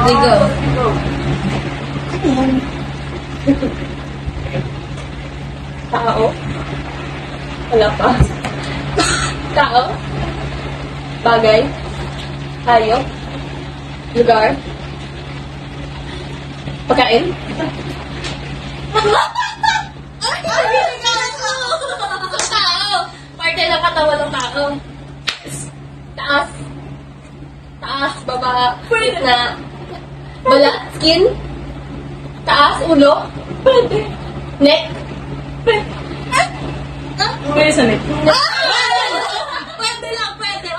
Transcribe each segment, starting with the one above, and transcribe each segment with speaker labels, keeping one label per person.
Speaker 1: Go. Tao. Wala pa. Tao. Bagay. Hayop. Lugar. Pagkain. Tao. Parte ng katawan ng tao. Taas. Taas, baba, gitna. Balat, skin. Taas, ulo. Pwede. Neck.
Speaker 2: Pwede sa neck.
Speaker 1: Pwede lang, pwede.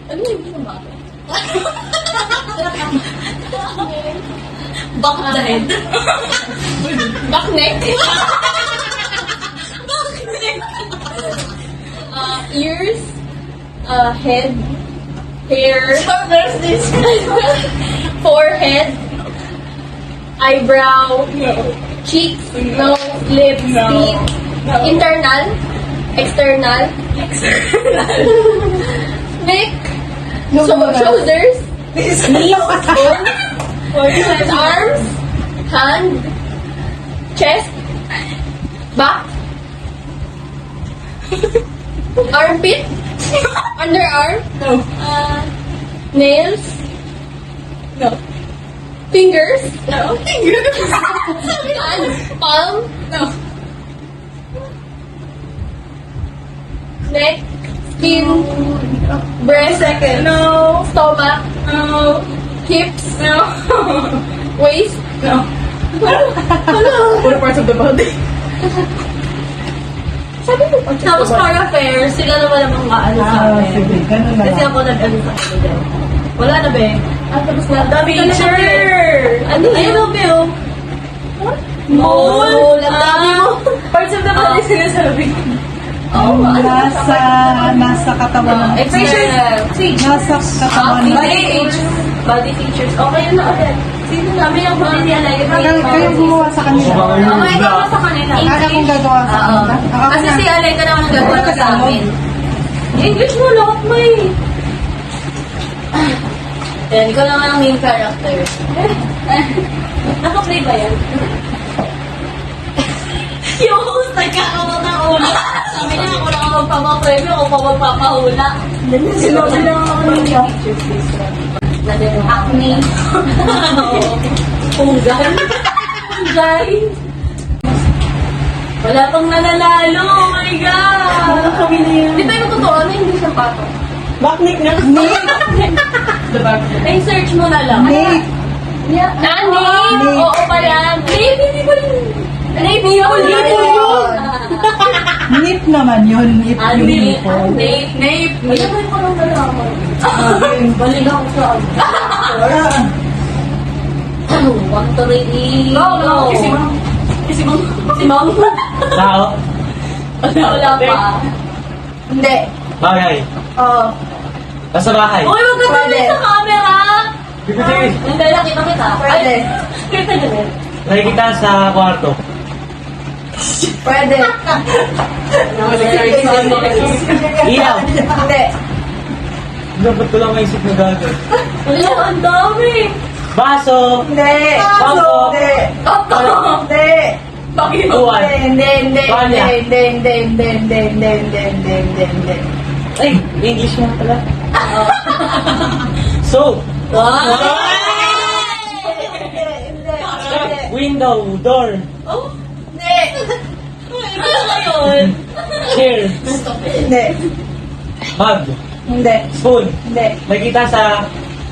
Speaker 1: Ano yung pinamaka? Back head. Back neck. Ears. Head. Hair.
Speaker 2: There's this.
Speaker 1: Forehead. Eyebrow.
Speaker 2: No.
Speaker 1: Cheeks. Nose. Lips.
Speaker 2: No.
Speaker 1: Teeth.
Speaker 2: No.
Speaker 1: Internal. External. Neck. Shoulders. Knees. Bones. Arms. Hand. Chest. Back. Armpit. Underarm.
Speaker 2: No.
Speaker 1: Nails.
Speaker 2: No.
Speaker 1: Fingers.
Speaker 2: No.
Speaker 1: Hand. Palm.
Speaker 2: No.
Speaker 1: Neck. Skin. Breast.
Speaker 2: No.
Speaker 1: Stomach.
Speaker 2: No.
Speaker 1: Hips.
Speaker 2: No.
Speaker 1: Waist.
Speaker 2: No. All parts of the body.
Speaker 1: Sabi mo pa. Tapos para fair, sila naman ang mga ano sa akin.
Speaker 3: sige, ganun na
Speaker 1: Kasi
Speaker 3: lang.
Speaker 1: ako nag-ano sa kanila. Wala na ba eh? Tapos na.
Speaker 2: Feature!
Speaker 1: Ano yun? Ayun ang Bill.
Speaker 2: Mole!
Speaker 1: Dami mo.
Speaker 2: Parts of the body sinasabi.
Speaker 1: Oo,
Speaker 3: Nasa katawan ng...
Speaker 1: External.
Speaker 3: Nasa katawan ng...
Speaker 1: Body features. Body features. Okay, yun na ulit. Sino namin ang huli ni Alay?
Speaker 3: Kayong gumawa sa kanila.
Speaker 1: Okay, ikaw sa kanila.
Speaker 3: Kaya kong gagawa sa
Speaker 1: Oo.
Speaker 3: kanila. Ako
Speaker 1: Kasi
Speaker 3: na.
Speaker 1: si Alay ka naman ang gagawa na sa amin. English mo, lahat mo eh. Yan, ikaw naman ang main character. Naka-play ba yan? Yung host, nagkakawag ng ulo. Sabi niya, ako lang ang magpapapremyo, ako pa magpapahula.
Speaker 2: Sinabi lang ako niya.
Speaker 1: Acne. Punggay. Punggay. Wala pang nananalo. Oh my God.
Speaker 2: Kami na yun.
Speaker 1: Di ba yung totoo na hindi siya pato?
Speaker 2: Backnick na. The back.
Speaker 1: Ay, search mo na lang.
Speaker 3: Nick!
Speaker 1: Yeah. Name?
Speaker 3: Name.
Speaker 1: Oo pala. Name, hindi ba yun? Name yun.
Speaker 3: Nip naman yun. Nip
Speaker 1: Ah,
Speaker 3: yung
Speaker 1: Name.
Speaker 3: nipo.
Speaker 1: Name. Name. Wala ba yung parang nalaman? Balik ako sa
Speaker 3: Wala.
Speaker 1: 1, 3,
Speaker 2: Go, go. Kasi ma'am. Kasi ma'am.
Speaker 1: Si Mom?
Speaker 4: Tao,
Speaker 1: Wala pa. Hindi.
Speaker 4: bagay,
Speaker 1: Oo.
Speaker 4: nasa bahay.
Speaker 1: Uy, wag ka tuloy sa camera!
Speaker 4: Bibigay,
Speaker 1: Hindi, nakita kita.
Speaker 3: Pwede.
Speaker 1: Kita nyo rin.
Speaker 4: nakikita sa kwarto.
Speaker 3: Pwede.
Speaker 4: Ilaw.
Speaker 3: Hindi.
Speaker 4: Dapat ko lang maisip na gagawin.
Speaker 1: Wala, ang dami.
Speaker 4: Baso,
Speaker 3: Hindi.
Speaker 4: Bangko.
Speaker 3: Hindi.
Speaker 1: Toto.
Speaker 3: Hindi.
Speaker 4: uwan.
Speaker 3: Hindi.
Speaker 4: Panya.
Speaker 3: Hindi.
Speaker 4: Ay, English nga pala. So,
Speaker 1: Wow!
Speaker 4: window, door,
Speaker 1: Ano ba yun?
Speaker 4: chair,
Speaker 3: Hindi.
Speaker 4: mug,
Speaker 3: Hindi.
Speaker 4: spoon.
Speaker 3: Hindi.
Speaker 4: Nakikita sa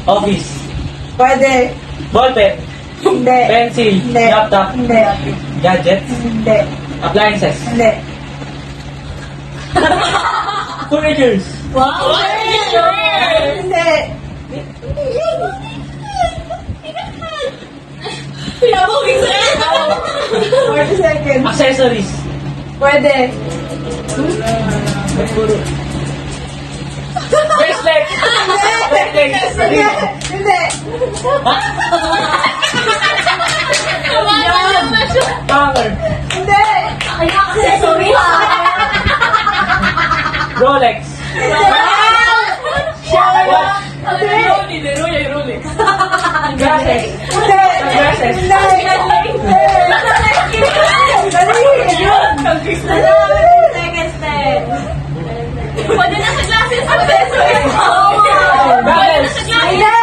Speaker 4: office.
Speaker 3: Pwede.
Speaker 4: Ballpen,
Speaker 3: Hindi.
Speaker 4: pencil,
Speaker 3: Hindi.
Speaker 4: laptop,
Speaker 3: Hindi.
Speaker 4: gadgets,
Speaker 3: Hindi.
Speaker 4: appliances,
Speaker 3: Hindi.
Speaker 4: furnitures.
Speaker 1: Wow!
Speaker 3: Hindi.
Speaker 1: Pinapawin sa'yo!
Speaker 3: 40 seconds.
Speaker 4: Accessories.
Speaker 3: Pwede.
Speaker 4: Bracelet.
Speaker 3: Hindi. Hindi.
Speaker 4: Hammer.
Speaker 3: Hindi.
Speaker 1: Ay, accessory ha!
Speaker 4: Rolex.
Speaker 3: Hindi.
Speaker 4: Watch.
Speaker 3: Hindi.
Speaker 1: ni Leroy ay Rolex.
Speaker 4: Glasses.
Speaker 3: Hindi.
Speaker 4: Glasses.
Speaker 3: Hindi. Dali.
Speaker 1: Second step. Pwede na sa glasses. Pwede na sa glasses.
Speaker 3: Hindi.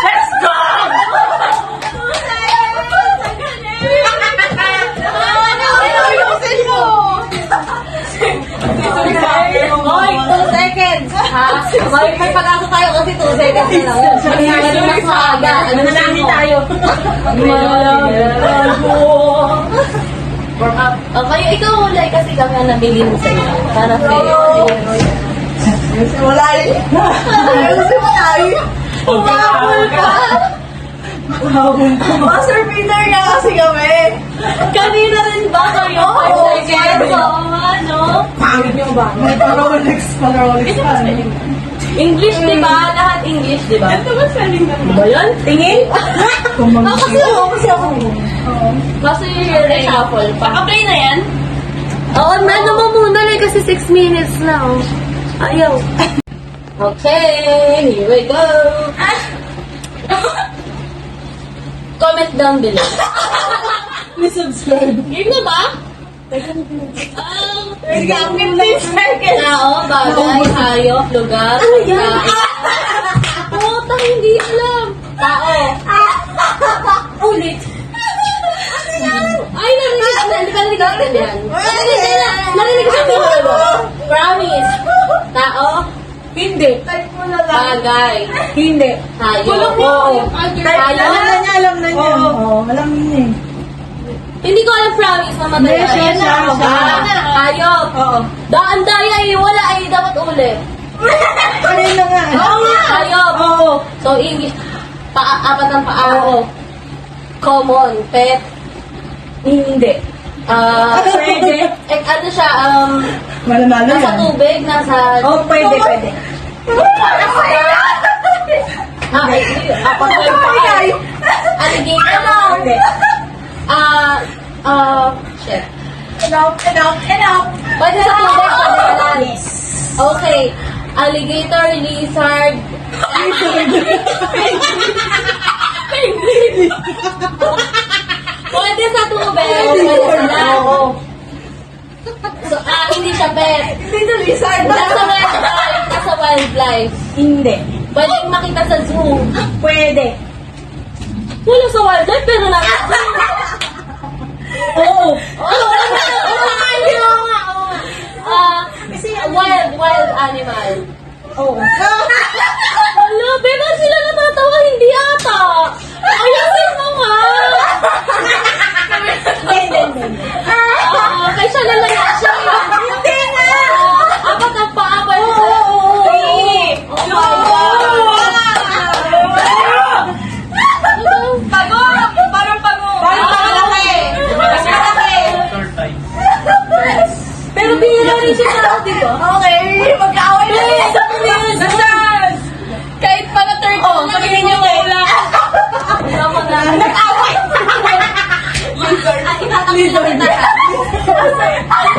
Speaker 4: Let's go!
Speaker 1: Oy, 2 seconds. Ha? May pag-asa tayo kasi 2 seconds na lang. Ano mas maaga? Ano na namin tayo? Okay, ikaw ulay kasi kami ang nabili mo sa iyo. Para fair.
Speaker 3: Wala yun. Wala yun.
Speaker 1: Umabol ka!
Speaker 3: Master Peter nga kasi kami.
Speaker 1: Kanina rin ba kayo?
Speaker 3: Oo,
Speaker 1: 5 seconds. Ano?
Speaker 3: Pangit nyo ba? May pa-Rolex pa.
Speaker 1: English, di ba? Lahat English, di ba?
Speaker 3: Ito ba spelling ka
Speaker 1: Ba yun? Tingin?
Speaker 3: Kasi ako.
Speaker 1: Kasi reshuffle pa. Naka-play na yan?
Speaker 2: Oo, ano mo muna lang kasi 6 minutes na. Oh. Ayaw.
Speaker 1: Okay, here we go. Comment down below.
Speaker 3: Subscribe.
Speaker 1: Game na ba? 15 seconds. Tao, bagay, hayop, lugar, pagkain. Puta, hindi alam. Tao. Ulit. Ay, narinig ko. Hindi ka narinig ko yan. Narinig ko sa Promise. Tao.
Speaker 2: Hindi.
Speaker 3: Type mo na lang.
Speaker 1: Bagay.
Speaker 2: Hindi.
Speaker 1: Hayop.
Speaker 2: Oo.
Speaker 1: Hayop.
Speaker 3: Alam na niya. Oo, alam niya eh.
Speaker 1: Hindi ko alam promise, mamatay
Speaker 3: Hindi,
Speaker 1: ka.
Speaker 3: siya.
Speaker 1: Hayop.
Speaker 3: Oo.
Speaker 1: Daan daya ay wala ay dapat ulit.
Speaker 3: Kanina nga.
Speaker 1: Hayop.
Speaker 3: Oo.
Speaker 1: So, English. Apat ang paa. Common. Pet.
Speaker 2: Hindi.
Speaker 1: Pwede. Ano siya,
Speaker 3: Malanalo
Speaker 1: nasa
Speaker 3: yan.
Speaker 1: tubig, nasa...
Speaker 2: Oh, pwede.
Speaker 1: Apat ang paa. Alligator.
Speaker 2: Hindi.
Speaker 1: Shit.
Speaker 3: Enough.
Speaker 1: Pwede sa tubig, pwede sa lalim. Okay. Alligator, lizard. Pwede sa tubig, pwede sa lalim. So, hindi siya pet.
Speaker 3: Hindi na lizard.
Speaker 1: Nasa wildlife.
Speaker 2: Hindi.
Speaker 1: Pwede makita sa zoo.
Speaker 2: Pwede.
Speaker 1: Wala sa wildlife, pero nasa zoo.
Speaker 2: Oo.
Speaker 1: Wild animal.
Speaker 2: Oo.
Speaker 1: Wala, pero sila natatawa, hindi ata. Ayusin mo nga.
Speaker 2: Hindi.
Speaker 1: Kay siya lalaya siya.
Speaker 2: Hindi nga.
Speaker 1: Apat ang paa, pwede sa...
Speaker 2: Oo.
Speaker 1: Oh my God.
Speaker 4: Third time.
Speaker 1: Pero bihira rin siya sa di ba?
Speaker 3: Okay, magkaaway na
Speaker 1: Eh,
Speaker 3: yan.
Speaker 1: sabi niya yun. Kahit pala third time na
Speaker 2: sabihin niyo
Speaker 1: wala. Tama na.
Speaker 3: Nag-away.
Speaker 1: Itatakot kita.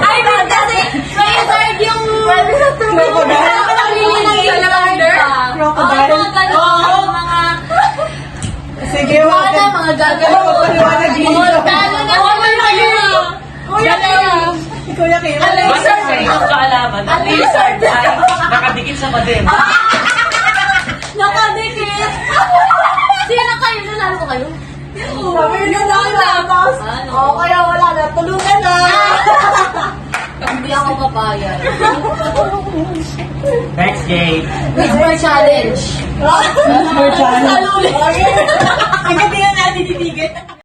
Speaker 1: Ay, kasi lizard yung...
Speaker 3: Sige,
Speaker 1: Mga gagawin.
Speaker 3: Paliwanag din.
Speaker 1: Gano'n na.
Speaker 3: Kuya Kim.
Speaker 4: Basta sa iyong kaalaman, ang lizard ay nakadikit sa pader.
Speaker 1: Nakadikit. Sino kayo? Nanalo ko kayo?
Speaker 3: Sabi niyo na tapos. Oo, kaya wala na. Tulungan na.
Speaker 1: Hindi ako papayag.
Speaker 4: Next game.
Speaker 1: Whisper challenge.
Speaker 3: Whisper challenge.
Speaker 1: Salulit.
Speaker 3: Sige, tingnan natin titigil.